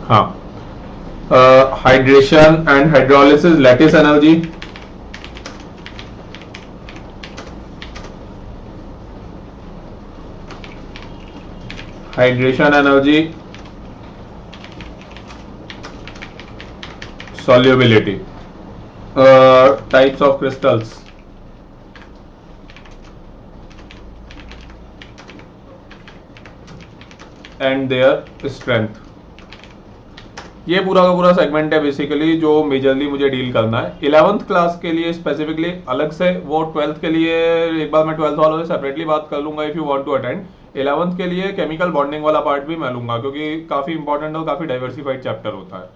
हाँ, hydration and hydrolysis lattice energy, hydration energy, solubility, types of crystals and their strength. ये पूरा का पूरा सेगमेंट है बेसिकली जो मेजरली मुझे डील करना है 11th क्लास के लिए स्पेसिफिकली, अलग से वो 12th के लिए एक बार मैं 12th वालों से सेपरेटली बात कर लूंगा if you want to attend. 11th के लिए केमिकल बॉन्डिंग वाला पार्ट भी मैं लूंगा क्योंकि काफी इंपॉर्टेंट और काफी डाइवर्सिफाइड चैप्टर होता है।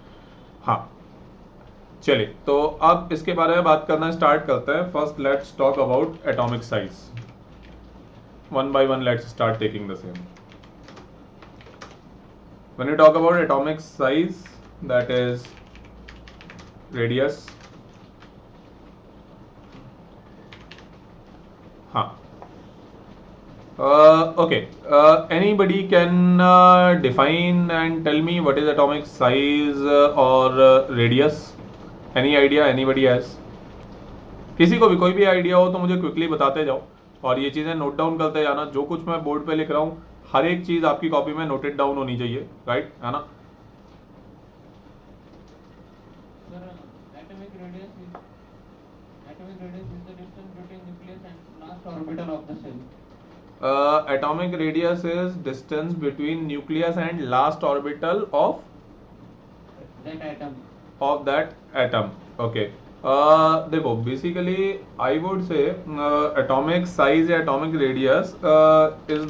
हाँ चलिए, तो अब इसके बारे में बात करना स्टार्ट करते हैं। First let's talk about atomic size, one by one let's start taking the same. When you talk about atomic size, that is radius. हाँ, okay. Anybody can define and tell me what is atomic size or radius? Any idea? Anybody has? किसी को भी कोई भी idea हो तो मुझे quickly बताते जाओ और ये चीजें नोट डाउन करते जाना। जो कुछ मैं बोर्ड पे लिख रहा हूँ हर एक चीज आपकी कॉपी में नोटेड डाउन होनी चाहिए, राइट है ना? Atomic radius is distance between nucleus and last orbital of that atom. Okay. देखो basically I would say atomic size या atomic radius is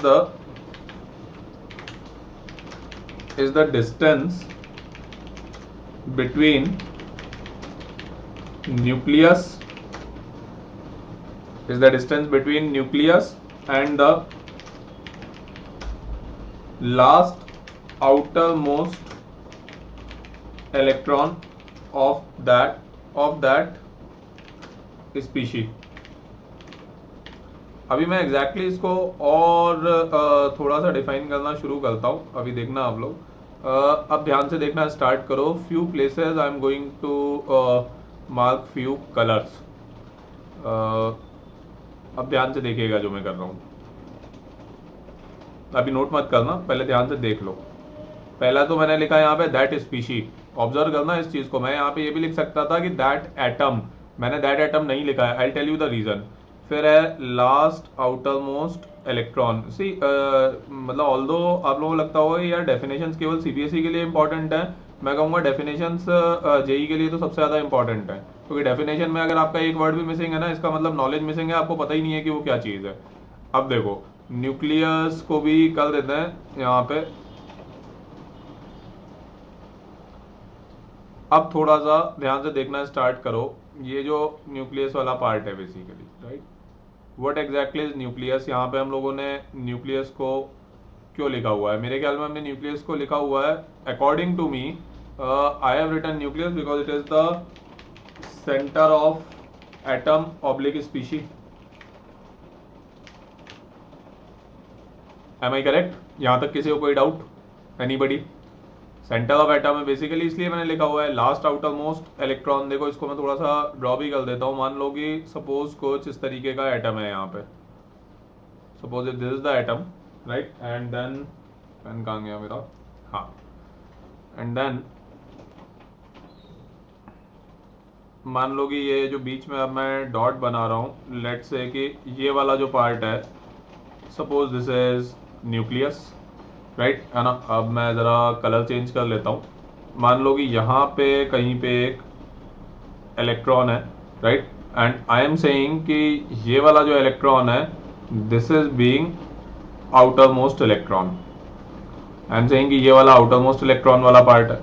the distance between nucleus and the last outermost electron of that species। अभी मैं exactly इसको और थोड़ा सा define करना शुरू करता हूँ। अभी देखना आप लोग, अब ध्यान से देखना स्टार्ट करो। Few places I am going to mark few colours. अब ध्यान से देखिएगा जो मैं कर रहा हूँ, अभी नोट मत करना, पहले ध्यान से देख लो। पहला तो मैंने लिखा है यहाँ पे दैट स्पीशी, ऑब्जर्व करना इस चीज को। मैं यहाँ पे ये भी लिख सकता था कि दैट एटम, मैंने दैट एटम नहीं लिखा है, I tell you the reason. फिर है last outermost electron. See मतलब ऑल्दो आप लोगों को लगता होगा यार डेफिनेशंस केवल सीबीएसई के लिए इंपॉर्टेंट है, मैं कहूँगा डेफिनेशंस जेई के लिए तो सबसे ज्यादा इंपॉर्टेंट है, क्योंकि डेफिनेशन में अगर आपका एक वर्ड भी मिसिंग है ना, इसका मतलब नॉलेज मिसिंग है, आपको पता ही नहीं है कि वो क्या चीज है। अब देखो न्यूक्लियस को भी कर देते हैं यहाँ पे। अब थोड़ा सा ध्यान से देखना स्टार्ट करो। ये जो न्यूक्लियस वाला पार्ट है basically, right, what exactly is nucleus. यहाँ पे हम लोगों ने न्यूक्लियस को क्यों लिखा हुआ है? मेरे ख्याल में हमने न्यूक्लियस को लिखा हुआ है, according to me I have written nucleus because it is the centre of atom oblique species. Am I correct? यहां तक किसी को कोई doubt? Anybody? Centre of atom है बेसिकली, इसलिए मैंने लिखा हुआ है लास्ट आउटर मोस्ट इलेक्ट्रॉन। देखो इसको मैं थोड़ा सा ड्रॉ भी कर देता हूं। मान लो कि सपोज कुछ इस तरीके का एटम है यहाँ पे, suppose this is the atom, right, and then pen कहाँ गया मेरा? हाँ, एंड देन मान लो कि ये जो बीच में अब मैं डॉट बना रहा हूँ, लेट्स से कि ये वाला जो पार्ट है, suppose this is nucleus, right है ना? अब मैं ज़रा कलर चेंज कर लेता हूँ। मान लो कि यहाँ पे कहीं पे एक इलेक्ट्रॉन है, right, and I am saying कि ये वाला जो इलेक्ट्रॉन है this is being outer most electron. I am saying कि ये वाला आउटर मोस्ट इलेक्ट्रॉन वाला पार्ट है,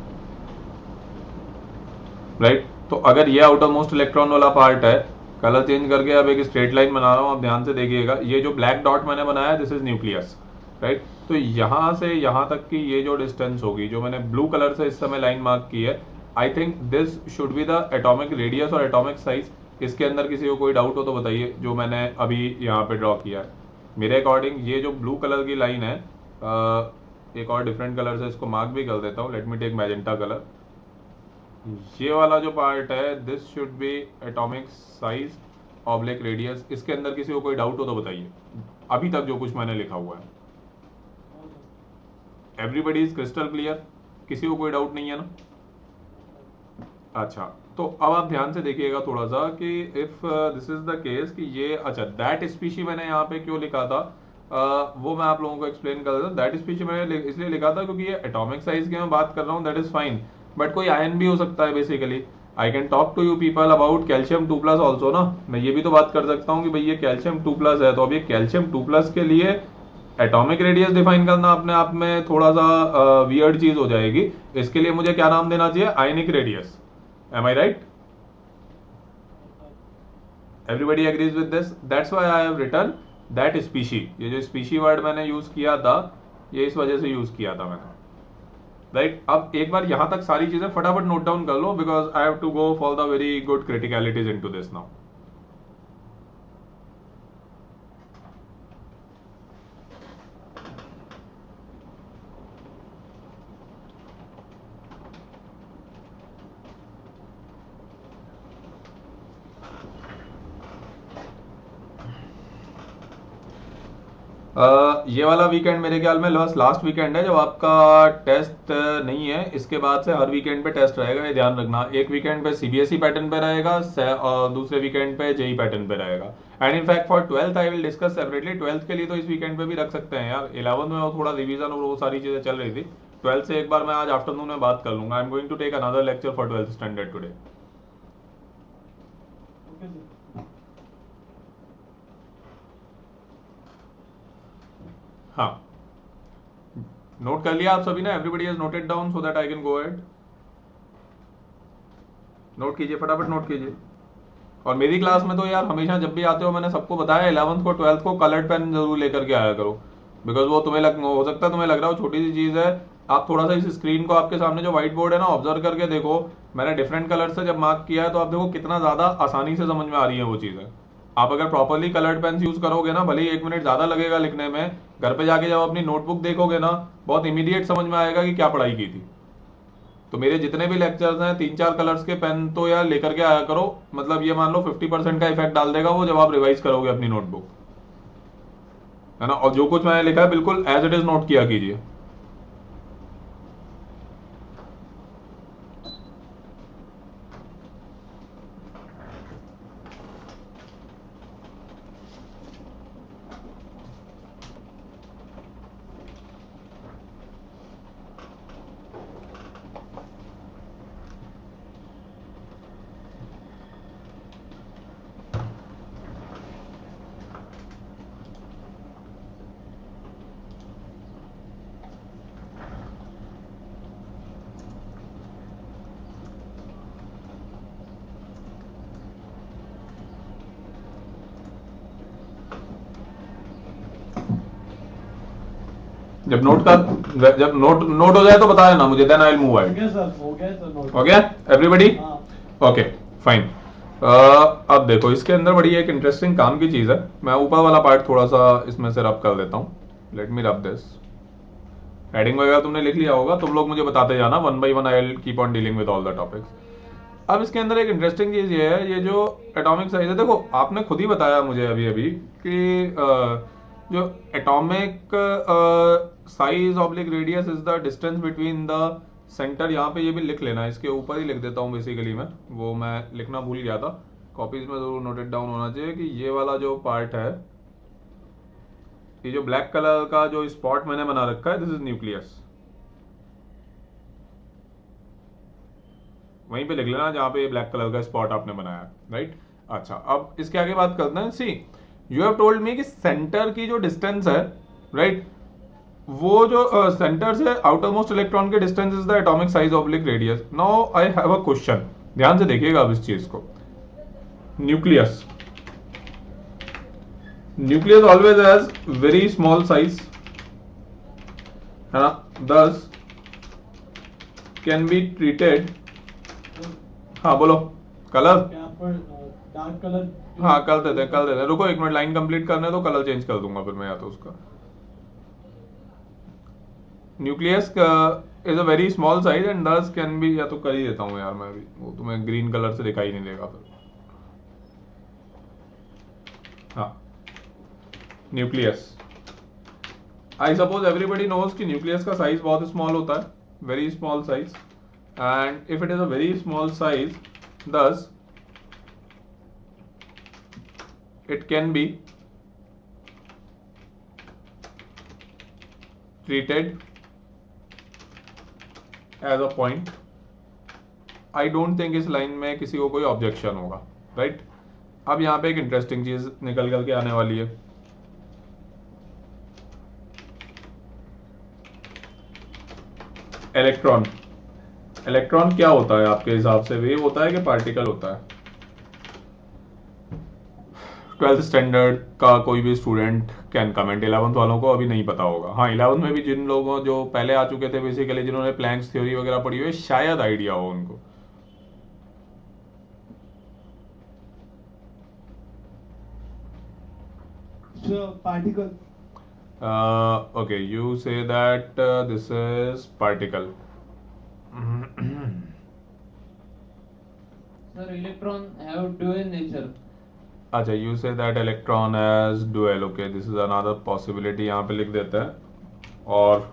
राइट। तो अगर ये आउटर मोस्ट इलेक्ट्रॉन वाला पार्ट है, कलर चेंज करके अब एक स्ट्रेट लाइन बना रहा हूँ, अब ध्यान से देखिएगा। ये जो ब्लैक डॉट मैंने बनाया दिस इज न्यूक्लियस, राइट। तो यहाँ से यहाँ तक की ये जो डिस्टेंस होगी, जो मैंने ब्लू कलर से इस समय लाइन मार्क की है, I think this should be the atomic radius और एटॉमिक साइज। इसके अंदर किसी को कोई डाउट हो तो बताइए, जो मैंने अभी यहाँ पे ड्रॉ किया है। मेरे अकॉर्डिंग ये जो ब्लू कलर की लाइन है एक और डिफरेंट कलर से इसको मार्क भी कर देता हूँ। Let me take magenta colour. ये वाला जो पार्ट है this should be atomic size oblique radius. इसके अंदर किसी को कोई डाउट हो तो बताइए, अभी तक जो कुछ मैंने लिखा हुआ है। एवरीबडी इज क्रिस्टल क्लियर, किसी को कोई डाउट नहीं है ना? अच्छा, तो अब आप ध्यान से देखिएगा थोड़ा सा कि if this is the case कि ये, अच्छा दैट स्पीशी मैंने यहाँ पे क्यों लिखा था वो मैं आप लोगों को एक्सप्लेन कर देता हूँ। दैट स्पीशी मैंने इसलिए लिखा था क्योंकि ये एटॉमिक साइज की मैं बात कर रहा हूँ, दैट इज फाइन, बट कोई आयन भी हो सकता है basically. I can talk to you people about calcium 2+ also ना, मैं ये भी तो बात कर सकता हूँ कि भाई ये कैल्शियम 2+ है, तो अब ये कैल्शियम 2+ के लिए एटॉमिक रेडियस डिफाइन करना अपने आप में थोड़ा सा वियर्ड चीज हो जाएगी। इसके लिए मुझे क्या नाम देना चाहिए? Ionic radius. Am I right? Everybody agrees with this? That's why I have written that species. ये जो स्पीशी वर्ड मैंने यूज किया था ये इस वजह से यूज किया था मैंने, राइट? अब एक बार यहां तक सारी चीजें फटाफट नोट डाउन कर लो because I have to go for the very good criticalities into this now. ये वाला वीकेंड मेरे ख्याल में लास्ट वीकेंड है जब आपका टेस्ट नहीं है। इसके बाद से हर वीकेंड पे टेस्ट रहेगा, ये ध्यान रखना। एक वीकेंड पे सीबीएसई पैटर्न पे रहेगा और दूसरे वीकेंड पे जेई पैटर्न पे रहेगा। And in fact for 12th I will discuss separately. 12th के लिए तो इस वीकेंड पे भी रख सकते हैं यार। 11th में वो थोड़ा रिवीजन और वो सारी चीजें चल रही थी। 12th से एक बार मैं आज आफ्टरनून में बात कर लूंगा। I am going to take another lecture for 12th standard today. हाँ, नोट कर लिया आप सभी ने? Everybody has noted down so that I can go ahead. Note कीजिए, फटाफट नोट कीजिए। और मेरी क्लास में तो यार हमेशा जब भी आते हो मैंने सबको बताया 11th को 12th को कलर्ड पेन जरूर लेकर के आया करो, बिकॉज वो तुम्हें हो सकता है तुम्हें लग रहा हो छोटी सी चीज है। आप थोड़ा सा इस स्क्रीन को आपके सामने जो व्हाइट बोर्ड है ना ऑब्जर्व करके देखो। मैंने डिफरेंट कलर से जब मार्क किया है तो आप देखो कितना ज्यादा आसानी से समझ में आ रही है वो चीजें। आप अगर प्रॉपरली कलर्ड पेन यूज करोगे ना, भले ही 1 मिनट ज्यादा लगेगा लिखने में, घर पे जाके जब अपनी नोटबुक देखोगे ना बहुत इमीडिएट समझ में आएगा कि क्या पढ़ाई की थी। तो मेरे जितने भी लेक्चर्स हैं 3-4 कलर्स के पेन तो यार लेकर के आया करो। मतलब ये मान लो 50% का इफेक्ट डाल देगा वो जब आप रिवाइज करोगे अपनी नोटबुक, है ना? और जो कुछ मैंने लिखा है बिल्कुल एज इट इज नोट किया कीजिए। जब नोट हो जाए तो बता देना मुझे, then I will move out. हो गया एवरीबॉडी? Okay fine. अब देखो इसके अंदर बड़ी एक इंटरेस्टिंग काम की चीज है। मैं ऊपर वाला पार्ट थोड़ा सा इसमें से रब कर देता हूँ। Let me rub this. Heading वगैरह तुमने लिख लिया होगा, तुम लोग मुझे बताते जाना, 1 by 1 I will keep on dealing with all the topics. अब इसके अंदर एक इंटरेस्टिंग चीज ये है, ये जो एटॉमिक साइज है, देखो आपने खुद ही बताया मुझे अभी अभी कि जो atomic size oblique radius is the distance between the centre. यहाँ पे ये भी लिख लेना, इसके ऊपर ही लिख देता हूँ बेसिकली। मैं लिखना भूल गया था, कॉपीज में जरूर नोटेड डाउन होना चाहिए कि ये वाला जो पार्ट है, ये जो ब्लैक कलर का जो स्पॉट मैंने बना रखा है, दिस इज न्यूक्लियस। वहीं पे लिख लेना जहां पे ये ब्लैक कलर का स्पॉट आपने बनाया, राइट? अच्छा, अब इसके आगे बात करते हैं। सी यू हैव टोल्ड मी कि सेंटर की जो डिस्टेंस है, राइट, वो जो सेंटर से आउटर मोस्ट इलेक्ट्रॉन के distance is the atomic size oblique radius. Now I have a question, ध्यान से देखिएगा अब इस चीज को। Nucleus always has very small size, है ना? दस कैन बी ट्रीटेड। हाँ बोलो। Colour dark colour. हाँ कर देते, रुको 1 मिनट, लाइन कंप्लीट करने दो, कलर चेंज कर दूंगा फिर मैं या तो उसका। Nucleus is a very small size and दस कैन बी, या तो कर ही देता हूँ यार मैं अभी, वो तुम्हें ग्रीन कलर से दिखाई नहीं देगा फिर। हाँ, nucleus, I suppose everybody knows कि न्यूक्लियस का साइज बहुत स्मॉल होता है, very small size, and if it is a very small size thus it can be treated as a point. I don't think इस लाइन में किसी को कोई ऑब्जेक्शन होगा, राइट? अब यहाँ पे एक इंटरेस्टिंग चीज निकल करके आने वाली है। इलेक्ट्रॉन, इलेक्ट्रॉन क्या होता है आपके हिसाब से, वेव होता है कि पार्टिकल होता है? 12th स्टैंडर्ड का कोई भी स्टूडेंट कैन कमेंट, 11th वालों को अभी नहीं पता होगा। हाँ, 11th में भी जिन लोगों जो पहले आ चुके थे बेसिकली, जिन्होंने प्लैंक्स थ्योरी वगैरह पढ़ी हुई है, शायद आइडिया हो उनको। So particle. Okay, you say that this is particle. Sir, electron have dual nature. अच्छा, you say that electron has dual. Okay, this is another possibility. यहाँ पे लिख देते हैं, और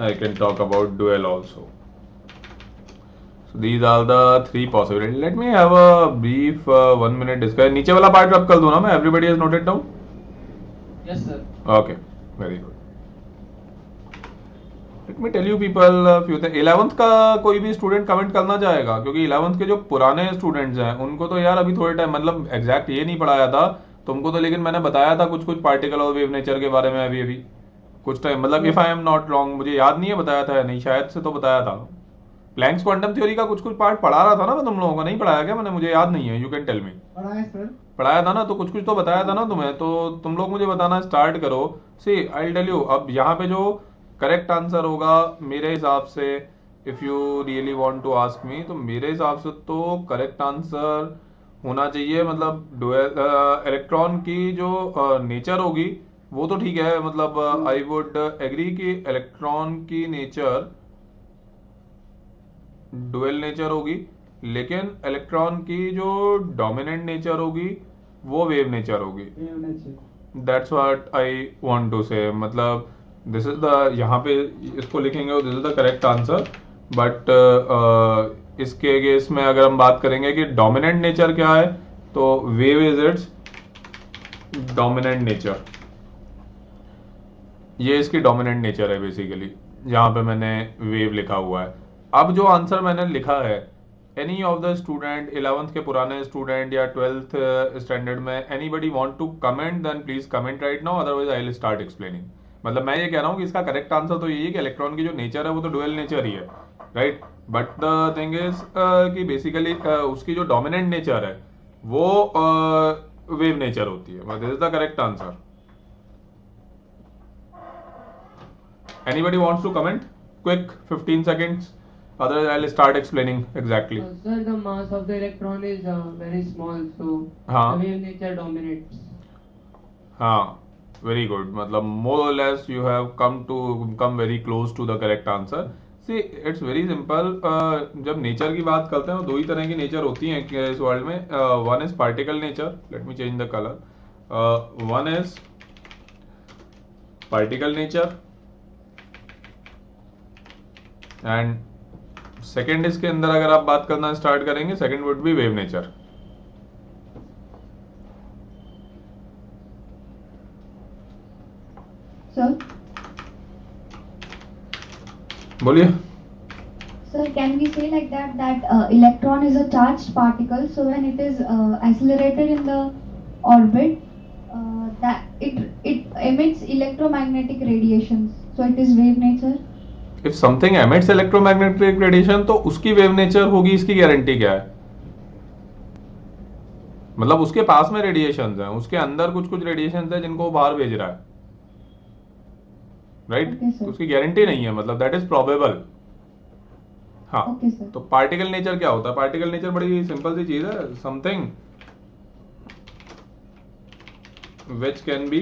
I can talk about dual also. So these are the three possibilities. Let me have a brief 1 minute discussion. नीचे वाला part रब कर दूँ ना मैं? Everybody has noted down? Yes, sir. Okay, very good. Let me tell you people few things. 11th का कोई भी स्टूडेंट कमेंट करना चाहेगा? क्योंकि 11th के जो पुराने स्टूडेंट्स हैं उनको तो यार अभी थोड़े टाइम, मतलब एग्जैक्ट ये नहीं पढ़ाया था तुमको तो, लेकिन मैंने बताया था कुछ कुछ पार्टिकल और वेव नेचर के बारे में अभी कुछ टाइम, मतलब if I am not wrong, मुझे याद नहीं है बताया था या नहीं, शायद से तो बताया था। प्लैंक्स क्वांटम थ्योरी का कुछ कुछ पार्ट पढ़ा रहा था ना मैं तुम लोगों को, नहीं पढ़ाया क्या मैंने? मुझे याद नहीं है, यू कैन टेल मी। पढ़ाया सर? पढ़ाया था ना, तो कुछ कुछ तो बताया था ना तुम्हें, तो तुम लोग मुझे बताना स्टार्ट करो। सी आई विल टेल यू, अब यहाँ पे जो करेक्ट आंसर होगा मेरे हिसाब से, if you really want to ask me, तो मेरे हिसाब से तो करेक्ट आंसर होना चाहिए, मतलब इलेक्ट्रॉन की जो नेचर होगी वो तो ठीक है, मतलब आई वुड एग्री कि इलेक्ट्रॉन की नेचर डुअल नेचर होगी, लेकिन इलेक्ट्रॉन की जो डोमिनेंट नेचर होगी वो वेव नेचर होगी। Wave nature. That's what I want to say, मतलब दिस इज द, यहाँ पे इसको लिखेंगे this is the correct answer, but इसके केस में अगर हम बात करेंगे कि डोमिनेंट नेचर क्या है, तो wave is it's dominant nature, ये इसकी डोमिनेंट नेचर है बेसिकली, जहाँ पे मैंने वेव लिखा हुआ है। अब जो आंसर मैंने लिखा है, any of the student, 11th के पुराने स्टूडेंट या 12th स्टैंडर्ड में, anybody want to comment, then please comment right now, otherwise I will start explaining. मतलब मैं ये कह रहा हूँ कि इसका करेक्ट आंसर तो यही है कि इलेक्ट्रॉन की जो नेचर है वो तो डुअल नेचर ही है, right? But the thing is कि बेसिकली उसकी जो डोमिनेंट नेचर है वो वेव नेचर होती है। This is the correct answer. Anybody wants to comment? Quick, 15 seconds. Otherwise, I'll start explaining exactly. Sir, the mass of the electron is very small, so हाँ. the wave nature dominates. हाँ, very good. मतलब more or less you have come very close to the correct answer. See, it's very simple. जब nature की बात करते हैं तो दो ही तरह की नेचर होती हैं इस वर्ल्ड में. One is particle nature. Let me change the color. One is particle nature. And second इसके अंदर अगर आप बात करना स्टार्ट करेंगे, second would be wave nature. Sir बोलिए। Sir, can we say like that electron is a charged particle, so when it is accelerated in the orbit, that it emits electromagnetic radiations, so it is wave nature. If something emits electromagnetic radiation तो उसकी wave nature होगी, इसकी guarantee क्या है? मतलब उसके पास में radiations हैं, उसके अंदर कुछ कुछ रेडिएशंस हैं जिनको वो बाहर भेज रहा है, राइट? Okay, sir. उसकी गारंटी नहीं है, मतलब दैट इज प्रोबेबल। हाँ, Okay, sir. तो पार्टिकल नेचर क्या होता है? पार्टिकल नेचर बड़ी सिंपल सी चीज है, something which can be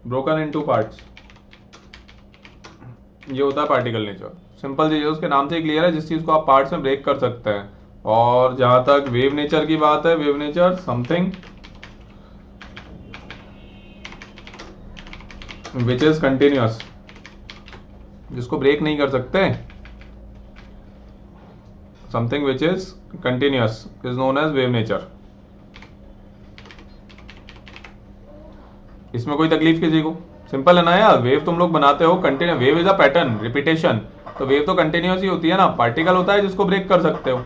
broken into parts. ये होता है पार्टिकल नेचर। सिंपल चीज है, उसके नाम से ही क्लियर है, जिस चीज को आप पार्ट्स में ब्रेक कर सकते हैं। और जहां तक वेव नेचर की बात है, wave nature something which is continuous, जिसको ब्रेक नहीं कर सकते। Something which is continuous is known as wave nature. इसमें कोई तकलीफ किसी को? सिंपल है ना यार, वेव तुम लोग बनाते हो continue, wave is a pattern repetition, तो वेव तो कंटिन्यूअस ही होती है ना। पार्टिकल होता है जिसको ब्रेक कर सकते हो,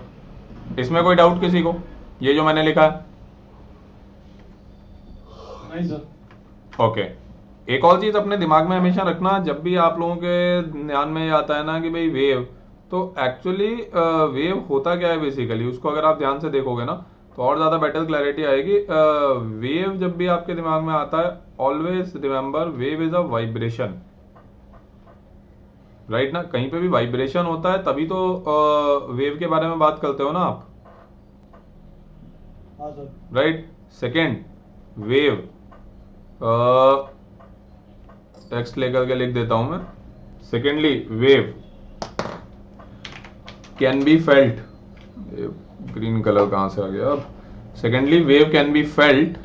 इसमें कोई डाउट किसी को? ये जो मैंने लिखा है नहीं सर। ओके। एक और चीज अपने दिमाग में हमेशा रखना, जब भी आप लोगों के ध्यान में आता है ना कि भाई वेव, तो एक्चुअली वेव होता क्या है बेसिकली, उसको अगर आप ध्यान से देखोगे ना तो और ज्यादा बेटर क्लैरिटी आएगी। वेव जब भी आपके दिमाग में आता है, always remember wave is a vibration, right ना। कहीं पे भी वाइब्रेशन होता है तभी तो वेव के बारे में बात करते हो ना आप, हाँ sir. Right. Second, wave text लेकर के लिख देता हूं मैं। Secondly, wave can be felt, green colour कहां से आ गया अब। Secondly, wave can be felt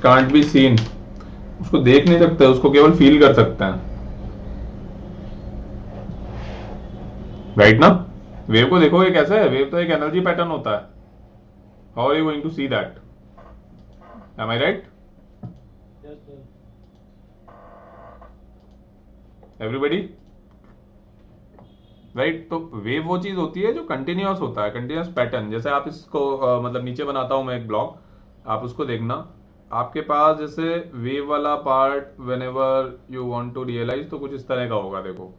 can't be seen, उसको देख नहीं सकते, उसको केवल फील कर सकते हैं, राइट ना। वेव को देखोगे कैसे है, वेव तो एक एनर्जी पैटर्न होता है। How are you going to see that? Am I right? Yes sir. Everybody right. तो वेव वो चीज होती है जो कंटिन्यूअस होता है, कंटिन्यूअस पैटर्न। जैसे आप इसको मतलब नीचे बनाता हूं मैं एक ब्लॉक, आप उसको देखना। आपके पास जैसे वेव वाला part whenever you want to realise, तो कुछ इस तरह का होगा। देखो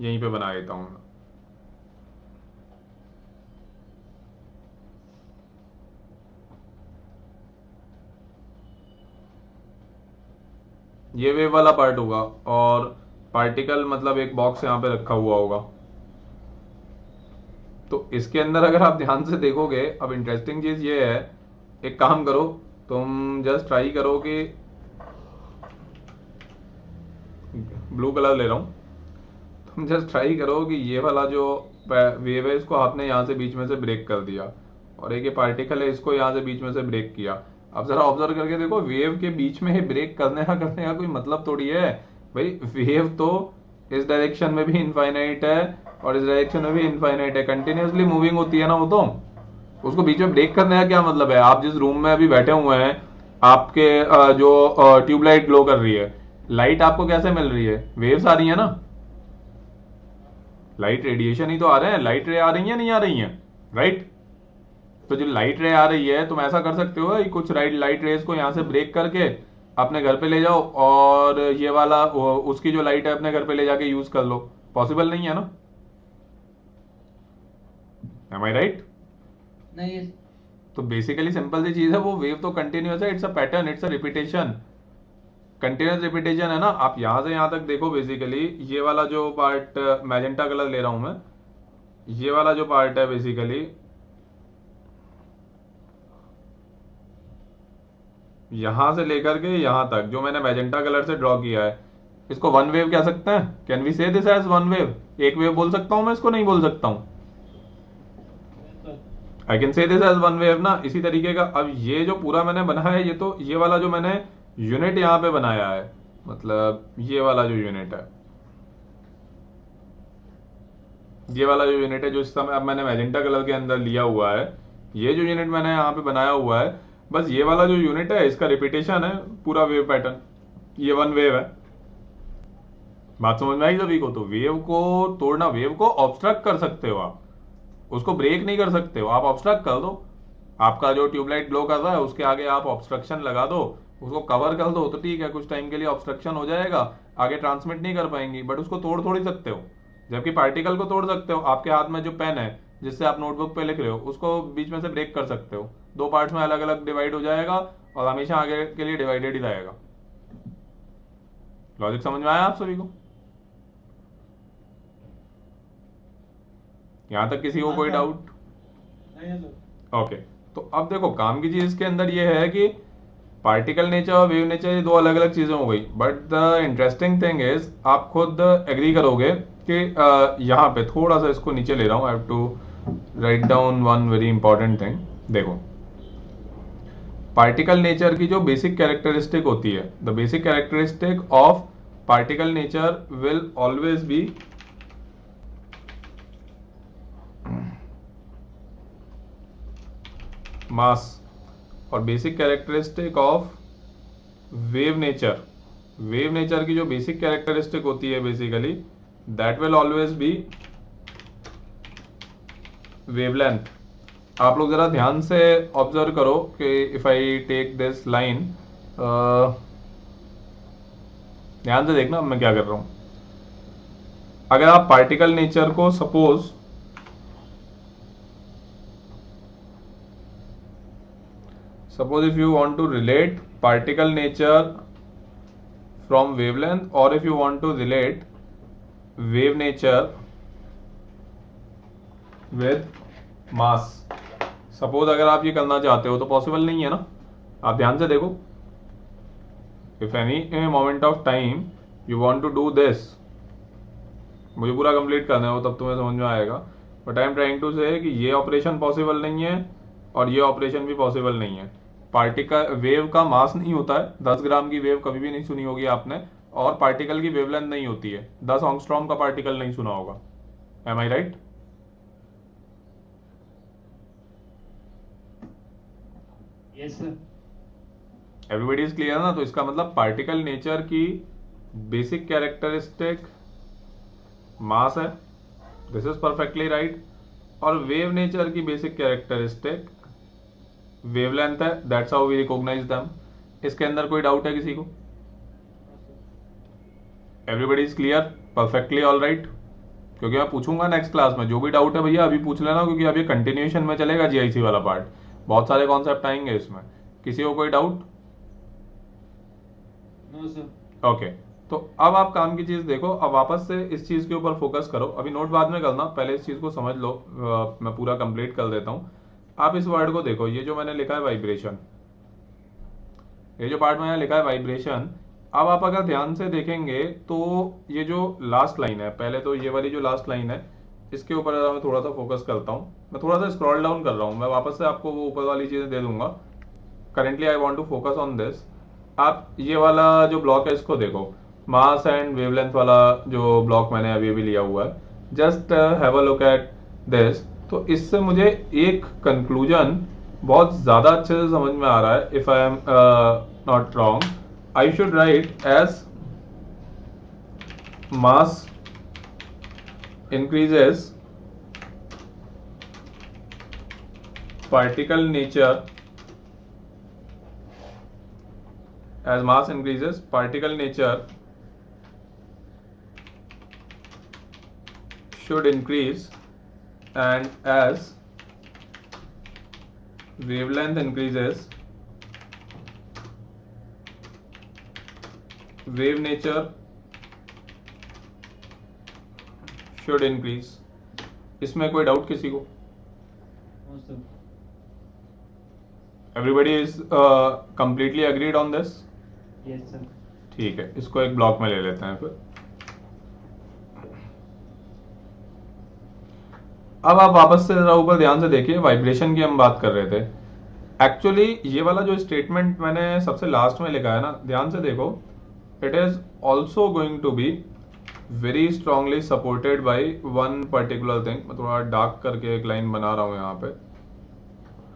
यहीं पे बना देता हूं मैं। ये वेव वाला पार्ट होगा, और पार्टिकल मतलब एक बॉक्स यहाँ पे रखा हुआ होगा। तो इसके अंदर अगर आप ध्यान से देखोगे, अब इंटरेस्टिंग चीज ये है, एक काम करो, तुम जस्ट ट्राई करो कि ब्लू कलर ले रहा हूं, तुम जस्ट ट्राई करो कि ये वाला जो वेव है इसको आपने यहाँ से बीच में से ब्रेक कर दिया, और एक ये पार्टिकल है इसको यहाँ से बीच में से ब्रेक किया। अब जरा ऑब्जर्व करके देखो, वेव के बीच में ही ब्रेक करने का कोई मतलब थोड़ी है भाई। वेव तो इस डायरेक्शन में भी इनफाइनाइट है और इस डायरेक्शन में भी इनफाइनाइट है, कंटिन्यूअसली मूविंग होती है ना वो। तो उसको बीच में ब्रेक करने का क्या मतलब है? आप जिस रूम में अभी बैठे हुए हैं, आपके जो ट्यूबलाइट ग्लो कर रही है, लाइट आपको कैसे मिल रही है? वेव्स आ रही है ना, लाइट रेडिएशन ही तो आ रहे हैं। लाइट रे आ रही है नहीं आ रही है, राइट। तो जो लाइट रे आ रही है, तुम ऐसा कर सकते हो कुछ लाइट रेज को यहाँ से ब्रेक करके अपने घर पे ले जाओ, और ये वाला उसकी जो लाइट है अपने घर पे ले जाके यूज कर लो। पॉसिबल नहीं है ना, एम आई राइट? नहीं ये तो बेसिकली सिंपल सी चीज है, वो वेव तो कंटिन्यूअस है, it's a pattern, it's a repetition, continuous repetition है ना। आप यहां से यहां तक देखो, बेसिकली ये वाला जो पार्ट मैजेंटा कलर ले रहा हूं मैं, ये वाला जो पार्ट है बेसिकली यहां से लेकर के यहां तक जो मैंने मैजेंटा कलर से ड्रॉ किया है, इसको वन वेव कह सकते हैं। Can we say this as one wave? एक वेव बोल सकता हूं मैं इसको? नहीं बोल सकता हूं? I can say this as one wave ना। इसी तरीके का अब ये जो पूरा मैंने बनाया है, ये तो ये वाला जो मैंने यूनिट यहां पे बनाया है, मतलब ये वाला जो यूनिट है, ये वाला जो यूनिट है जो इस समय अब मैंने मैजेंटा कलर के अंदर लिया हुआ है, ये जो यूनिट मैंने यहाँ पे बनाया हुआ है, बस ये वाला जो यूनिट है इसका रिपीटेशन है पूरा वेव पैटर्न। ये वन वेव है। बात समझ में आई सभी को? तो वेव को तोड़ना, वेव को ऑब्स्ट्रक्ट कर सकते हो आप, उसको ब्रेक नहीं कर सकते हो। आप ऑब्स्ट्रक्ट कर दो, आपका जो ट्यूबलाइट ग्लो कर रहा है उसके आगे आप ऑब्स्ट्रक्शन लगा दो, उसको कवर कर दो, तो ठीक है, कुछ टाइम के लिए ऑब्स्ट्रक्शन हो जाएगा, आगे ट्रांसमिट नहीं कर पाएंगी, बट उसको तोड़ थोड़ी सकते हो। जबकि पार्टिकल को तोड़ सकते हो। आपके हाथ में जो पेन है जिससे आप नोटबुक पे लिख रहे हो, उसको बीच में से ब्रेक कर सकते हो, दो पार्ट्स में अलग अलग डिवाइड हो जाएगा और हमेशा आगे के लिए डिवाइडेड ही रहेगा। लॉजिक समझ में आया आप सभी को? यहां तक किसी को कोई डाउट? नहीं है सर। ओके। तो अब देखो, काम की चीज इसके अंदर ये है कि पार्टिकल नेचर और वेव नेचर ये दो अलग अलग चीज़ें हो गई, but the interesting thing is आप खुद एग्री करोगे कि यहाँ पे थोड़ा सा इसको नीचे ले रहा हूँ, I have to write down one very important thing. देखो पार्टिकल नेचर की जो बेसिक कैरेक्टरिस्टिक होती है, the basic characteristic of particle nature will always be mass, और basic characteristic of wave nature, wave nature की जो बेसिक कैरेक्टरिस्टिक होती है basically that will always be wavelength. आप लोग जरा ध्यान से ऑब्जर्व करो कि if I take this line, ध्यान से देखना मैं क्या कर रहा हूं। अगर आप पार्टिकल नेचर को suppose if you want to relate particle nature from wavelength, or if you want to relate wave nature with mass, suppose अगर आप ये करना चाहते हो तो पॉसिबल नहीं है ना। आप ध्यान से देखो, if any moment of time you want to do this, मुझे पूरा कंप्लीट करना है वो तब तुम्हें समझ में आएगा, but I am trying to say कि ये ऑपरेशन पॉसिबल नहीं है और ये ऑपरेशन भी पॉसिबल नहीं है। पार्टिकल वेव का मास नहीं होता है, 10 ग्राम की वेव कभी भी नहीं सुनी होगी आपने, और पार्टिकल की वेवलेंथ नहीं होती है, 10 एंगस्ट्रॉम का पार्टिकल नहीं सुना होगा। Am I right? Yes, sir. Everybody is clear ना? तो इसका मतलब पार्टिकल नेचर की बेसिक कैरेक्टरिस्टिक मास है, दिस इज परफेक्टली राइट, और वेव नेचर की बेसिक कैरेक्टरिस्टिक वेवलेंथ है, that's how we recognise them. इसके अंदर कोई डाउट है किसी को? Everybody is clear, perfectly all right? क्योंकि मैं पूछूंगा नेक्स्ट क्लास में, जो भी डाउट है भैया अभी पूछ लेना, क्योंकि अभी कंटिन्यूएशन में चलेगा जीआईसी वाला पार्ट, बहुत सारे कॉन्सेप्ट आएंगे इसमें। किसी को कोई डाउट? No, sir. ओके, तो अब आप काम की चीज देखो, अब वापस से इस चीज के ऊपर फोकस करो। अभी नोट बाद में करना, पहले इस चीज को समझ लो, मैं पूरा कंप्लीट कर देता हूं। आप इस वर्ड को देखो, ये जो मैंने लिखा है वाइब्रेशन, ये जो पार्ट मैंने लिखा है वाइब्रेशन, अब आप अगर ध्यान से देखेंगे तो ये जो लास्ट लाइन है, पहले तो ये वाली जो लास्ट लाइन है, इसके ऊपर मैं थोड़ा सा फोकस करता हूँ। मैं थोड़ा सा स्क्रॉल डाउन कर रहा हूँ, मैं वापस से आपको वो ऊपर वाली चीजें दे दूंगा। Currently I want to focus on this. आप ये वाला जो ब्लॉक है इसको देखो, मास एंड वेवलेंथ वाला जो ब्लॉक मैंने अभी अभी लिया हुआ है, just have a look at this. तो इससे मुझे एक कंक्लूजन बहुत ज्यादा अच्छे से समझ में आ रहा है। If I am not wrong, I should write as mass increases, particle nature, as mass increases particle nature should increase, and as wavelength increases wave nature should increase। इसमें कोई डाउट किसी को? No, sir. Everybody is completely agreed on this? Yes, sir. ठीक है, इसको एक block में ले लेते हैं फिर। अब आप वापस से जरा ऊपर ध्यान से देखिए, वाइब्रेशन की हम बात कर रहे थे। एक्चुअली ये वाला जो स्टेटमेंट मैंने सबसे लास्ट में लिखा है ना, ध्यान से देखो, it is also going to be very strongly supported by one particular thing. मैं थोड़ा डार्क करके एक लाइन बना रहा हूं यहाँ पे।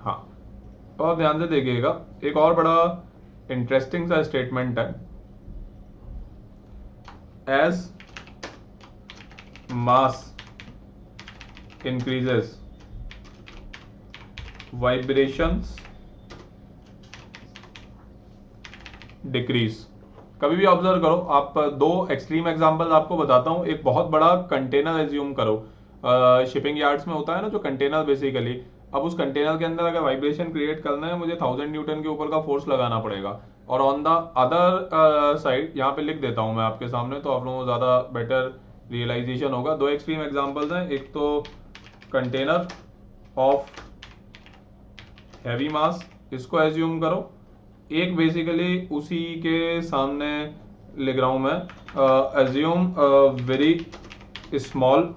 हाँ, तो आप ध्यान से देखिएगा, एक और बड़ा इंटरेस्टिंग सा स्टेटमेंट है, as mass increases vibrations decrease. कभी भी ऑब्जर्व करो, आप दो एक्सट्रीम एग्जांपल आपको बताता हूं। एक बहुत बड़ा कंटेनर एज्यूम करो, शिपिंग यार्ड्स में होता है ना जो कंटेनर बेसिकली। अब उस कंटेनर के अंदर अगर वाइब्रेशन क्रिएट करना है, मुझे 1000 न्यूटन के ऊपर का फोर्स लगाना पड़ेगा। और ऑन द अदर साइड, यहाँ पे लिख देता हूं मैं आपके सामने, तो आप लोगों को ज्यादा बेटर रियलाइजेशन होगा। दो एक्सट्रीम एग्जाम्पल्स हैं, एक तो कंटेनर ऑफ हैवी मास, इसको एज्यूम करो, एक बेसिकली उसी के सामने लिख रहा हूं मैं, एज्यूम वेरी स्मॉल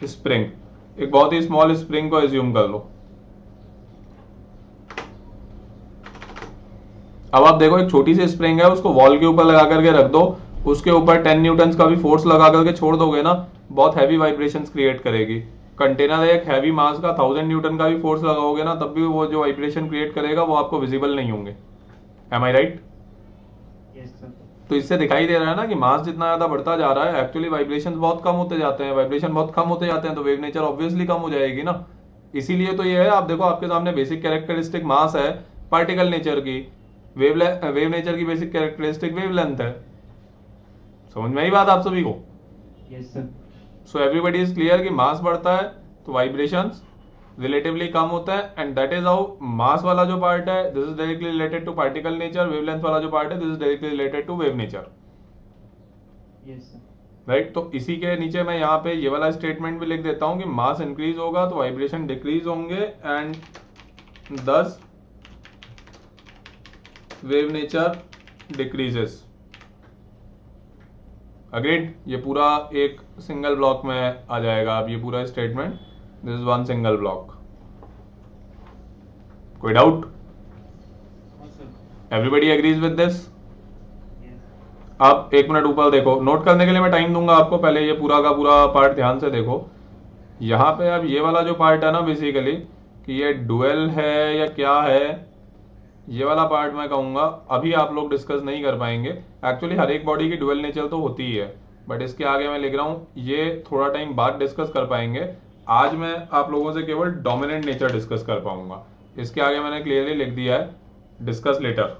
स्प्रिंग, एक बहुत ही स्मॉल स्प्रिंग को एज्यूम कर लो। अब आप देखो एक छोटी सी स्प्रिंग है, उसको वॉल के ऊपर लगा करके रख दो, उसके ऊपर 10 न्यूटन का भी फोर्स लगा करके छोड़ दोगे ना, बहुत हैवी वाइब्रेशंस क्रिएट करेगी। कंटेनर है एक हैवी मास का, 1000 न्यूटन का भी फोर्स लगाओगे ना, तब भी वो जो वाइब्रेशन क्रिएट करेगा वो आपको विजिबल नहीं होंगे। M I right? Yes, sir. तो इससे दिखाई दे रहा है ना कि मास जितना ज्यादा बढ़ता जा रहा है, एक्चुअली वाइब्रेशन बहुत कम होते जाते हैं, वाइब्रेशन बहुत कम होते जाते हैं, तो वेव नेचर ऑब्वियसली कम हो जाएगी ना। इसीलिए तो ये है, आप देखो आपके सामने बेसिक कैरेक्टरिस्टिक मास है पार्टिकल नेचर की, वेव नेचर की बेसिक कैरेक्टरिस्टिक वेवलेंथ है। समझ में आई बात आप सभी को? Yes, sir. So everybody is clear कि मास बढ़ता है तो वाइब्रेशंस रिलेटिवली कम होता है, and that is how mass वाला जो पार्ट है this is directly related to particle nature, wavelength वाला जो पार्ट है this is directly related to wave nature. Yes, sir. Right, तो इसी के नीचे मैं यहाँ पे ये वाला स्टेटमेंट भी लिख देता हूँ कि मास इंक्रीज होगा तो वाइब्रेशन डिक्रीज होंगे एंड दस वेव नेचर डिक्रीजेस। अग्रीड? ये पूरा एक सिंगल ब्लॉक में आ जाएगा। अब ये पूरा statement this is one single block. कोई doubt? No, sir. Everybody agrees with this? Yes. अब एक मिनट ऊपर देखो, नोट करने के लिए मैं टाइम दूंगा आपको, पहले ये पूरा का पूरा पार्ट ध्यान से देखो। यहाँ पे अब ये वाला जो पार्ट है ना बेसिकली कि ये डुअल है या क्या है, ये वाला पार्ट मैं कहूँगा अभी आप लोग डिस्कस नहीं कर पाएंगे। एक्चुअली हर एक बॉडी की डुअल नेचर तो होती ही है, बट इसके आगे मैं लिख रहा हूँ ये थोड़ा टाइम बाद डिस्कस कर पाएंगे। आज मैं आप लोगों से केवल डोमिनेंट नेचर डिस्कस कर पाऊंगा। इसके आगे मैंने क्लियरली लिख दिया है डिस्कस लेटर।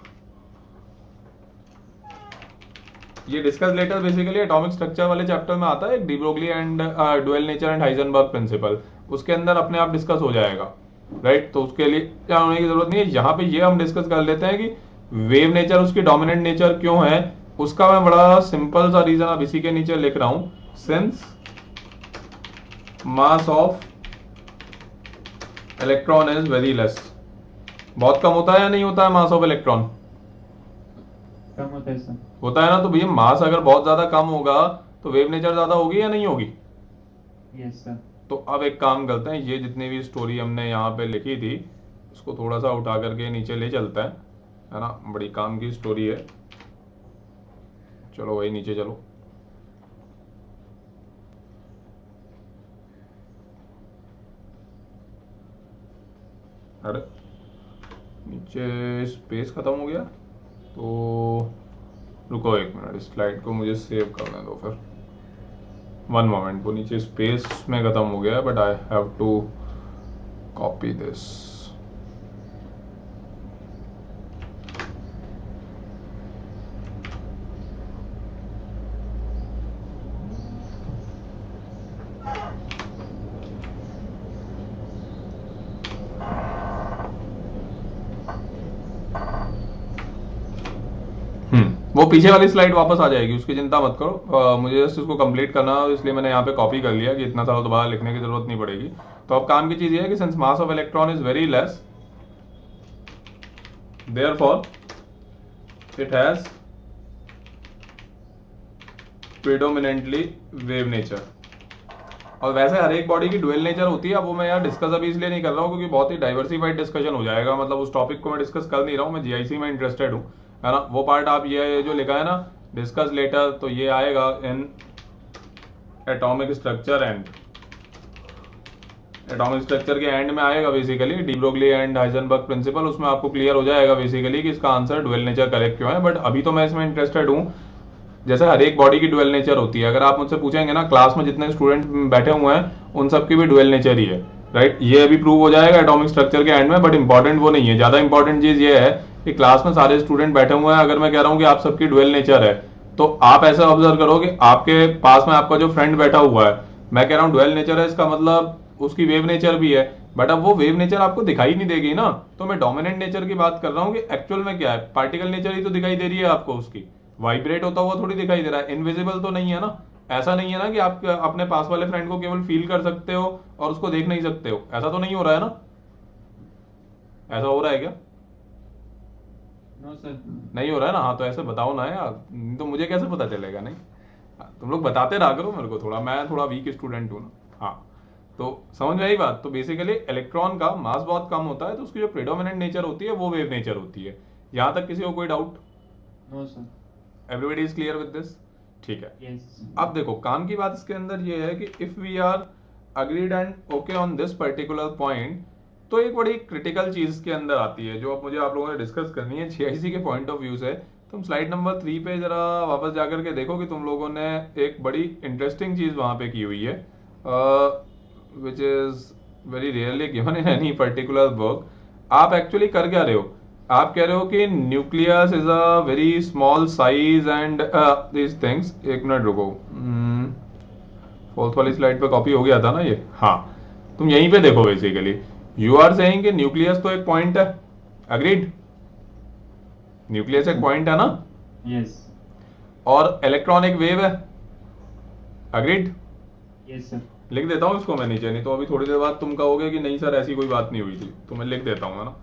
ये discuss later basically atomic structure वाले चैप्टर में आता है, एक de Broglie and dual nature and Heisenberg principle, उसके अंदर अपने आप डिस्कस हो जाएगा। राइट, तो उसके लिए क्या होने की जरूरत नहीं है। यहाँ पे ये हम डिस्कस कर लेते हैं कि वेव नेचर उसकी डोमिनेंट नेचर क्यों है। उसका मैं बड़ा सिंपल सा रीजन अब इसी के नीचे लिख रहा हूं, since mass of electron is very less. बहुत कम होता है या नहीं होता है मास ऑफ इलेक्ट्रॉन? कम होता है, सर। होता है ना। तो भैया मास अगर बहुत ज्यादा कम होगा तो वेव नेचर ज्यादा होगी या नहीं होगी? Yes, sir. तो अब एक काम करते हैं, ये जितनी भी स्टोरी हमने यहाँ पे लिखी थी उसको थोड़ा सा उठा करके नीचे ले चलते हैं, है ना। बड़ी काम की स्टोरी है, चलो वही नीचे चलो। अरे नीचे स्पेस खत्म हो गया, तो रुको एक मिनट, इस स्लाइड को मुझे सेव करने दो फिर। वन मोमेंट, वो नीचे स्पेस में खत्म हो गया, but I have to copy this. वो पीछे वाली स्लाइड वापस आ जाएगी, उसकी चिंता मत करो। मुझे जस्ट इसको कंप्लीट करना है, इसलिए मैंने यहाँ पे कॉपी कर लिया कि इतना सारा दोबारा लिखने की जरूरत नहीं पड़ेगी। तो अब काम की चीज ये है कि since mass of electron is very less, therefore it has predominantly wave nature. और वैसे हर एक बॉडी की डुअल नेचर होती है। अब वो मैं यार डिस्कस अभी इसलिए नहीं कर रहा हूँ क्योंकि बहुत ही डाइवर्सिफाइड डिस्कशन हो जाएगा, मतलब उस टॉपिक को मैं डिस्कस कर नहीं रहा हूँ, मैं जीआईसी में इंटरेस्टेड हूँ, है ना। वो पार्ट आप ये जो लिखा है ना डिस्कस लेटर, तो ये आएगा in atomic structure and atomic structure के एंड में आएगा basically de Broglie and Heisenberg principle. उसमें आपको क्लियर हो जाएगा बेसिकली कि इसका आंसर डुअल नेचर करेक्ट क्यों है। बट अभी तो मैं इसमें इंटरेस्टेड हूँ, जैसे हर एक बॉडी की डुअल नेचर होती है। अगर आप मुझसे पूछेंगे ना क्लास में जितने स्टूडेंट बैठे हुए हैं उन सबकी भी डुअल नेचर ही है, राइट। ये अभी प्रूव हो जाएगा एटॉमिक स्ट्रक्चर के एंड में, बट इंपॉर्टेंट वो नहीं है। ज्यादा इंपॉर्टेंट चीज ये है कि क्लास में सारे स्टूडेंट बैठे हुए हैं, अगर मैं कह रहा हूँ कि आप सबकी डुअल नेचर है, तो आप ऐसा ऑब्जर्व करो कि आपके पास में आपका जो फ्रेंड बैठा हुआ है, मैं कह रहा हूँ डुअल नेचर है, इसका मतलब उसकी वेव नेचर भी है, बट अब वो वेव नेचर आपको दिखाई नहीं देगी ना। तो मैं डोमिनेंट नेचर की बात कर रहा हूँ कि एक्चुअल में क्या है, पार्टिकल नेचर ही तो दिखाई दे रही है आपको, उसकी वाइब्रेट होता हुआ थोड़ी दिखाई दे रहा है, इनविजिबल तो नहीं है ना। ऐसा नहीं है ना कि आप अपने पास वाले फ्रेंड को केवल फील कर सकते हो और उसको देख नहीं सकते हो, ऐसा तो नहीं हो रहा है ना। ऐसा हो रहा है क्या? No, sir. नहीं हो रहा है ना? हाँ तो ऐसे बताओ ना यार, नहीं तो मुझे कैसे पता चलेगा? नहीं, तुम लोग बताते रहा करो मेरे को, थोड़ा मैं थोड़ा वीक स्टूडेंट हूँ ना। हाँ तो समझ में आई बात? तो बेसिकली इलेक्ट्रॉन का मास बहुत कम होता है, तो उसकी जो प्रेडोमिनेंट नेचर होती है वो वेव नेचर होती है। यहाँ तक किसी को कोई doubt? No, sir. Everybody is clear with this? ठीक है। Yes. अब देखो काम की बात इसके अंदर ये है कि if we are agreed and okay on this particular point, तो एक बड़ी क्रिटिकल चीज के अंदर आती है जो अब मुझे आप लोगों ने डिस्कस करनी है जीआईसी के पॉइंट ऑफ व्यू से। तुम स्लाइड नंबर 3 पे जरा वापस जाकर के देखो कि तुम लोगों ने एक बड़ी इंटरेस्टिंग चीज वहां पे की हुई है, which is very rarely given in any particular book. आप एक्चुअली कर क्या रहे हो? आप कह रहे हो कि nucleus is a very small size and these things. एक मिनट रुको, फोर्थ वाली स्लाइड पे कॉपी हो गया था ना ये? हाँ, तुम यहीं पे देखो बेसिकली यू आर सेइंग कि न्यूक्लियस तो एक पॉइंट है, अग्रीड? न्यूक्लियस एक पॉइंट है ना, Yes. और इलेक्ट्रॉन एक वेव है, अग्रीड? Yes, sir. लिख देता हूँ इसको मैं नीचे, नहीं तो अभी थोड़ी देर बाद तुम कहोगे कि नहीं सर ऐसी कोई बात नहीं हुई थी, तो मैं लिख देता हूँ, है ना?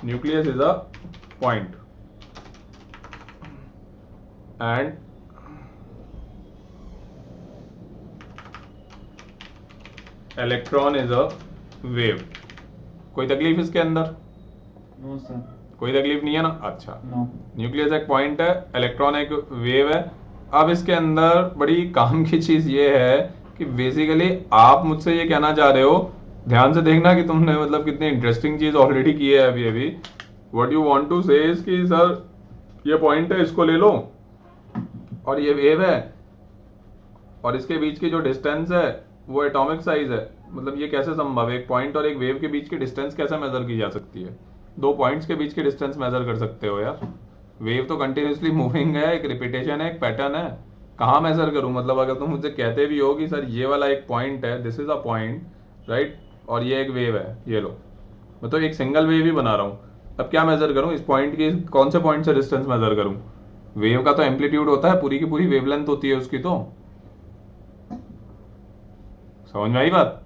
Nucleus is a point and electron is a wave. कोई तकलीफ इसके अंदर? No, sir. कोई तकलीफ नहीं है ना? अच्छा, No. न्यूक्लियस एक पॉइंट है, इलेक्ट्रॉन एक वेव है। अब इसके अंदर बड़ी काम की चीज ये है कि बेसिकली आप मुझसे ये कहना चाह रहे हो, ध्यान से देखना कि तुमने मतलब कितनी इंटरेस्टिंग चीज ऑलरेडी की है अभी अभी। व्हाट यू वांट टू से इज कि सर ये पॉइंट है, इसको ले लो, और ये वेव है, और इसके बीच की जो डिस्टेंस है वो एटॉमिक साइज है। मतलब ये कैसे संभव है? एक पॉइंट और एक वेव के बीच की डिस्टेंस कैसे मेजर की जा सकती है? दो पॉइंट्स के बीच की डिस्टेंस मेजर कर सकते हो यार? वेव तो कंटिन्यूसली मूविंग है, एक रिपीटेशन है, एक पैटर्न है, कहाँ मेजर करूं? मतलब अगर तुम मुझे कहते भी हो कि सर ये वाला एक पॉइंट है, this is a point, right, और ये एक वेव है, ये लो, मैं तो एक सिंगल वेव ही बना रहा हूँ, अब क्या मेजर करूं? इस पॉइंट की कौन से पॉइंट से डिस्टेंस मेजर करूं? वेव का तो एम्पलीट्यूड होता है, पूरी की पूरी वेवलेंथ होती है उसकी। तो समझ में आई बात?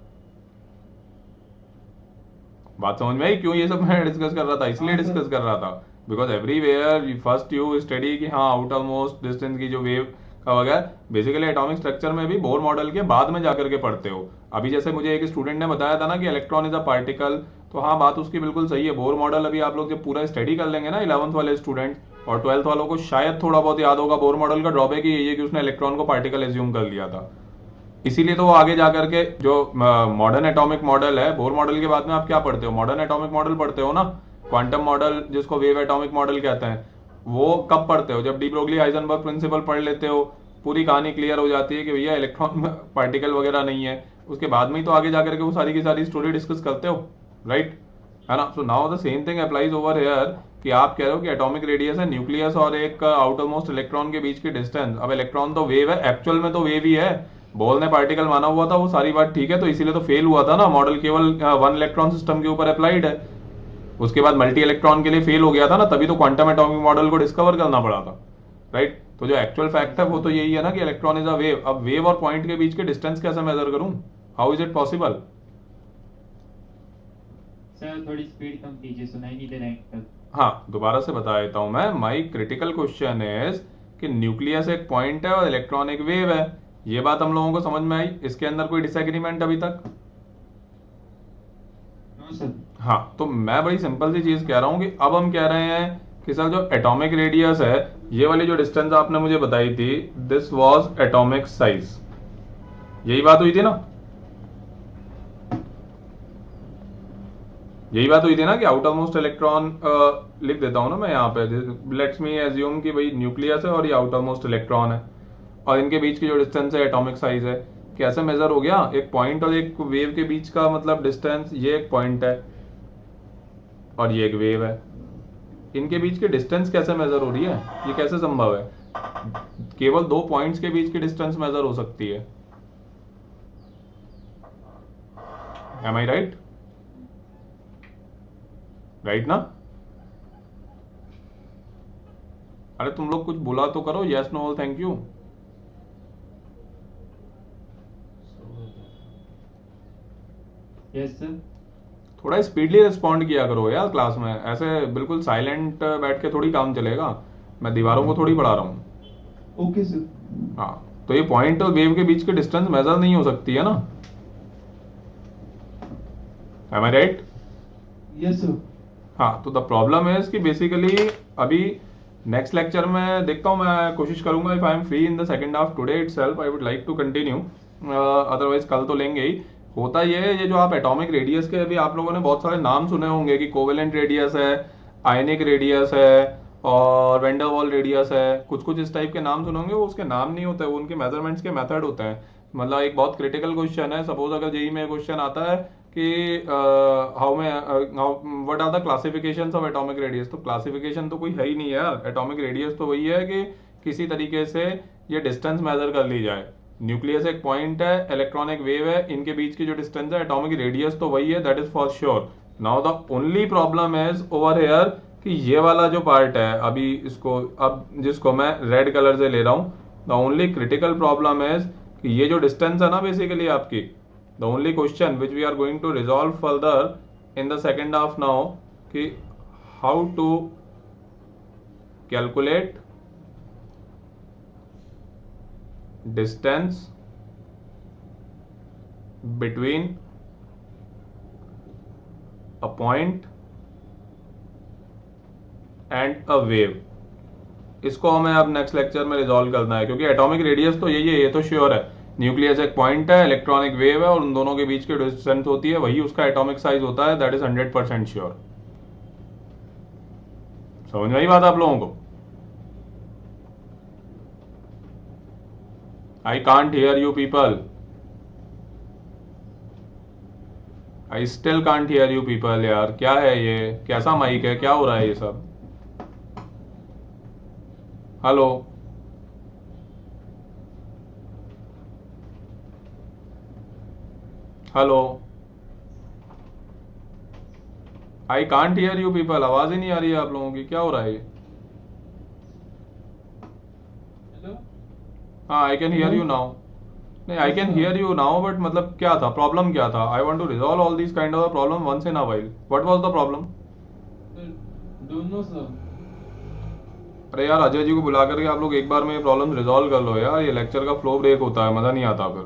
बात समझ में आई? क्यों ये सब मैं डिस्कस कर रहा था? इसलिए हाँ, सर। डिस्कस कर रहा था because everywhere first you study कि हाँ आउटर मोस्ट डिस्टेंस की जो वेव का वगैरह बेसिकली एटॉमिक स्ट्रक्चर में भी बोर मॉडल के बाद में जाकर के पढ़ते हो। अभी जैसे मुझे एक स्टूडेंट ने बताया था ना कि इलेक्ट्रॉन इज अ पार्टिकल, तो हाँ बात उसकी बिल्कुल सही है। बोर मॉडल अभी आप लोग जब पूरा स्टडी कर लेंगे ना 11th वाले स्टूडेंट, और 12th वालों को शायद थोड़ा बहुत याद होगा, बोर मॉडल का ड्रॉबैक ही यही है कि उसने इलेक्ट्रॉन को पार्टिकल एज्यूम कर लिया था। इसीलिए तो वो आगे जाकर के जो मॉडर्न एटॉमिक मॉडल है, बोर मॉडल के बाद में आप क्या पढ़ते हो? मॉडर्न एटॉमिक मॉडल पढ़ते हो ना, क्वांटम मॉडल जिसको वेव एटॉमिक मॉडल कहते हैं। वो कब पढ़ते हो? जब डी ब्रोगली हाइजेनबर्ग प्रिंसिपल पढ़ लेते हो, पूरी कहानी क्लियर हो जाती है कि भैया इलेक्ट्रॉन पार्टिकल वगैरह नहीं है। उसके बाद में ही तो आगे जाकर के वो सारी की सारी स्टोरी डिस्कस करते हो, राइट, है ना? So now the same thing applies over here कि आप कह रहे हो कि एटॉमिक रेडियस है न्यूक्लियस और एक आउटर मोस्ट इलेक्ट्रॉन के बीच की डिस्टेंस। अब इलेक्ट्रॉन तो वेव है, एक्चुअल में तो वेव ही है, बॉल ने पार्टिकल माना हुआ था, वो सारी बात ठीक है, तो इसीलिए तो फेल हुआ था ना मॉडल, केवल वन इलेक्ट्रॉन सिस्टम के ऊपर अप्लाइड है। उसके बाद मल्टी इलेक्ट्रॉन के लिए फेल हो गया था ना, तभी तो क्वांटम एटॉमिक मॉडल को डिस्कवर करना पड़ा था, राइट? तो जो एक्चुअल फैक्ट है वो तो यही है ना कि इलेक्ट्रॉन इज अ वेव। अब वेव और पॉइंट के बीच के डिस्टेंस कैसे मेजर करूं? How is it possible? Sir थोड़ी स्पीड कम कीजिए, सुनाई नहीं दे रहा है अंकल। हाँ दोबारा से बता देता हूं मैं। माई क्रिटिकल क्वेश्चन इज कि न्यूक्लियस एक पॉइंट है और इलेक्ट्रॉन एक वेव है। ये बात हम लोगों को समझ में आई? इसके अंदर कोई डिसएग्रीमेंट अभी तक? No sir. हाँ, तो मैं बड़ी सिंपल सी चीज कह रहा हूं कि अब हम कह रहे हैं कि सर जो एटॉमिक रेडियस है, ये वाली जो डिस्टेंस आपने मुझे बताई थी, दिस वाज एटॉमिक साइज। यही बात हुई थी ना? यही बात हुई थी ना कि आउटर मोस्ट इलेक्ट्रॉन, लिख देता हूं ना मैं यहाँ पे, लेट्स मी एज्यूम कि भाई न्यूक्लियस है और ये आउटर मोस्ट इलेक्ट्रॉन है, और इनके बीच की जो डिस्टेंस है एटॉमिक साइज है। कैसे मेजर हो गया? एक पॉइंट और एक वेव के बीच का मतलब डिस्टेंस, ये एक पॉइंट है और ये एक वेव है, इनके बीच की डिस्टेंस कैसे मेजर हो रही है? ये कैसे संभव है? केवल दो पॉइंट्स के बीच की डिस्टेंस मेजर हो सकती है। M I right? राइट ना? अरे तुम लोग कुछ बोला तो करो, yes no thank you. Yes sir. थोड़ा स्पीडली रिस्पॉन्ड किया करो यार क्लास में, ऐसे बिल्कुल साइलेंट बैठ के थोड़ी काम चलेगा। मैं दीवारों को थोड़ी बढ़ा रहा हूँ। Okay sir. हाँ, तो ये पॉइंट और वेव के बीच की डिस्टेंस मेजर नहीं हो सकती है ना? Am I right? Yes sir. हाँ, तो द प्रॉब्लम है कि बेसिकली अभी नेक्स्ट लेक्चर में देखता हूँ, मैं कोशिश करूंगा if I am free in the second half today itself I would like to continue, otherwise कल तो लेंगे ही। होता ये है, ये जो आप एटॉमिक रेडियस के अभी आप लोगों ने बहुत सारे नाम सुने होंगे कि कोवेलेंट रेडियस है, आयनिक रेडियस है और वेंडर वॉल रेडियस है, कुछ कुछ इस टाइप के नाम सुने होंगे। वो उसके नाम नहीं होते, वो उनके मेजरमेंट्स के मेथड होते हैं। मतलब एक बहुत क्रिटिकल क्वेश्चन है, सपोज अगर जेईई में क्वेश्चन आता है कि what are the classifications of atomic radius, तो क्लासिफिकेशन तो कोई है ही नहीं है यार। एटॉमिक रेडियस तो वही है कि किसी तरीके से ये डिस्टेंस मेजर कर ली जाए। न्यूक्लियस एक पॉइंट है, इलेक्ट्रॉन एक वेव है, इनके बीच की जो डिस्टेंस है एटॉमिक रेडियस तो वही है, that is for sure. Now the only problem is over here कि ये वाला जो पार्ट है अभी इसको, अब जिसको मैं रेड कलर से ले रहा हूं, the only critical problem is कि ये जो डिस्टेंस है ना बेसिकली आपकी, the only question which we are going to resolve further in the second half now कि how to calculate distance between a point and a wave. इसको हमें अब नेक्स्ट लेक्चर में रिजॉल्व करना है, क्योंकि एटॉमिक रेडियस तो यही है, ये तो श्योर है। न्यूक्लियस एक पॉइंट है, इलेक्ट्रॉन एक वेव है और उन दोनों के बीच की डिस्टेंस होती है, वही उसका एटॉमिक साइज होता है, दैट इज 100% श्योर। समझ में आई बात आप लोगों को? I can't hear you people, I still can't hear you people. यार क्या है ये, कैसा माइक है, क्या हो रहा है ये सब? Hello, hello, I can't hear you people. आवाज ही नहीं आ रही है आप लोगों की, क्या हो रहा है ये? हेलो। हाँ, I can hear you now. नहीं, I can hear you now, but मतलब क्या था, प्रॉब्लम क्या था? I want to resolve all this kind of problem once in a while. What was the problem? Don't know sir. अरे यार, अजय जी को बुला करके आप लोग एक बार में ये प्रॉब्लम रिजॉल्व कर लो यार, ये लेक्चर का फ्लो ब्रेक होता है, मजा नहीं आता फिर।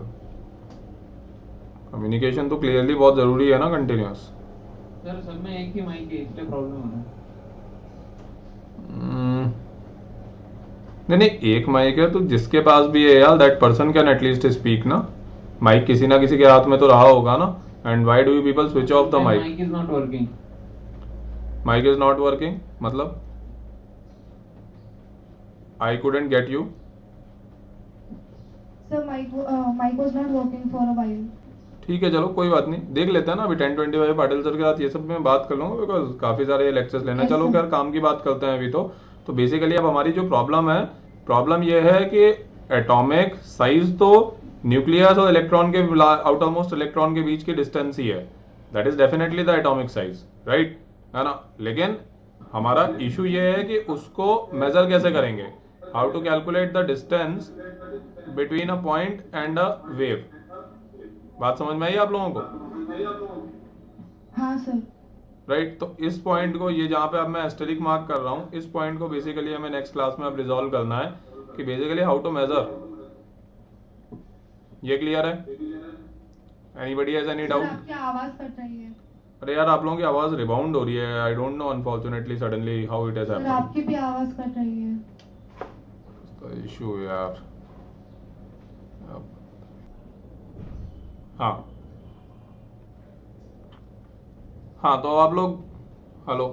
कम्युनिकेशन तो क्लियरली बहुत जरूरी है ना, कंटिन्यूअस। सर सब में एक ही माइक है इसलिए प्रॉब्लम हो रहा है। नहीं नहीं, एक माइक है तो जिसके पास भी है यार, that person can at least speak ना। माइक किसी ना किसी के हाथ में तो रहा होगा ना। And why do you people switch off the mic? Mic is not working. Mic is not working मतलब? I couldn't get you. Sir, mic was not working for a while. ठीक है, चलो कोई बात नहीं, देख लेते हैं ना अभी 10:25 पाटिल सर के साथ ये सब मैं बात कर लूंगा, बिकॉज काफी सारे लेक्चर्स लेना है। Yes, चलो sir. खैर काम की बात करते हैं अभी तो बेसिकली अब हमारी जो प्रॉब्लम है, प्रॉब्लम ये है कि एटॉमिक साइज तो न्यूक्लियस और इलेक्ट्रॉन के आउटर मोस्ट इलेक्ट्रॉन के बीच की डिस्टेंस ही है, that is definitely the atomic size, right है ना। लेकिन हमारा इशू ये है कि उसको मेजर कैसे करेंगे, how to calculate the distance between a point and a wave. बात समझ में आई आप लोगों को? हाँ सर। राइट, तो इस पॉइंट को, ये जहाँ पे अब मैं एस्टेरिक मार्क कर रहा हूँ, इस पॉइंट को बेसिकली हमें नेक्स्ट क्लास में अब रिजॉल्व करना है कि बेसिकली हाउ टू मेजर। ये क्लियर है? Anybody has any sir doubt? आपकी आवाज कट रही है। अरे यार, आप लोगों की आवाज रिबाउंड हो रही है, I don't know unfortunately suddenly how it has sir happened. आपकी भी आवाज कट रही है। इशू यार। हाँ हाँ, तो आप लोग, हेलो।